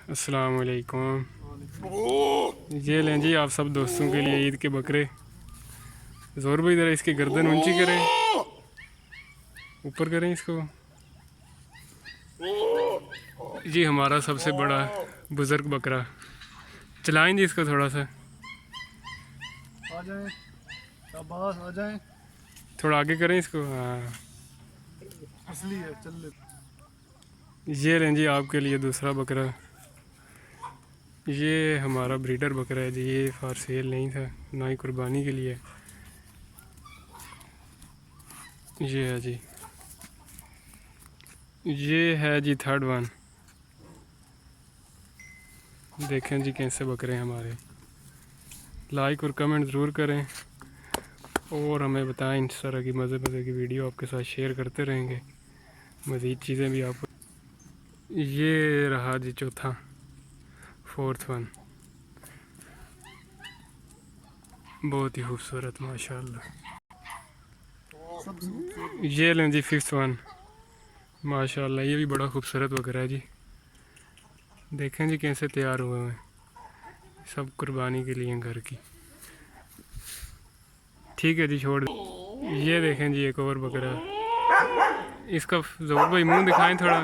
अस्सलाम वालेकुम। ये लें जी आप सब दोस्तों के लिए ईद के बकरे। जोर भाई ज़रा इसकी गर्दन ऊंची करें, ऊपर करें इसको। जी हमारा सबसे बड़ा बुज़ुर्ग बकरा। चलाएं जी इसको थोड़ा सा, आ जाएं, शाबाश आ जाएं। थोड़ा आगे करें इसको। हाँ, असली है, चल ले। ये लें जी आपके लिए दूसरा बकरा। ये हमारा ब्रीडर बकरा है जी, ये फॉर सेल नहीं था, ना ही कुर्बानी के लिए। ये है जी, ये है जी थर्ड वन। देखें जी कैसे बकरे हैं हमारे। लाइक और कमेंट ज़रूर करें और हमें बताएं। इस तरह की मज़े मज़े की वीडियो आपके साथ शेयर करते रहेंगे, मज़ीद चीज़ें भी आपको। ये रहा जी चौथा, फोर्थ वन। बहुत ही खूबसूरत माशाल्लाह। ये लें जी फिफ्थ वन। माशाल्लाह ये भी बड़ा खूबसूरत बकरा है जी। देखें जी कैसे तैयार हुए हैं, सब कुर्बानी के लिए घर की। ठीक है जी, छोड़ दें। ये देखें जी एक और बकरा, इसका ज़ोर भाई मुंह दिखाएं थोड़ा।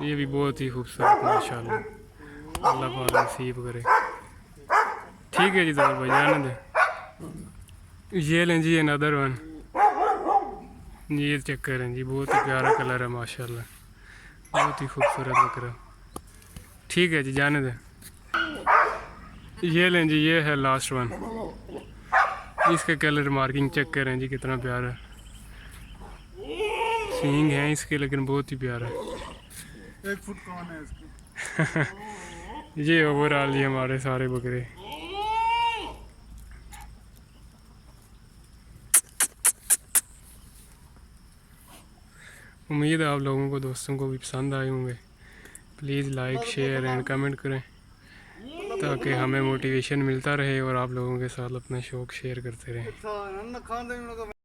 ये भी बहुत ही खूबसूरत माशाल्लाह, अल्लाह पाक नसीब करे। ठीक है जी ज़ोर भाई, जाने दें। ये लें जी अनदर वन। ये चेक करें जी, बहुत ही प्यारा कलर है माशाल्लाह, बहुत ही खूबसूरत बकरा। ठीक है जी, जाने दें। ये लें जी, ये है लास्ट वन। इसका कलर मार्किंग चेक करें जी, कितना प्यारा। सींग है इसके लेकिन बहुत ही प्यारा है। 1 फुट कौन है इसकी। ये ओवरऑल ये हमारे सारे बकरे। उम्मीद है आप लोगों को, दोस्तों को भी पसंद आए होंगे। Please like share and comment करें ताकि हमें मोटिवेशन मिलता रहे और आप लोगों के साथ अपना शौक़ शेयर करते रहें।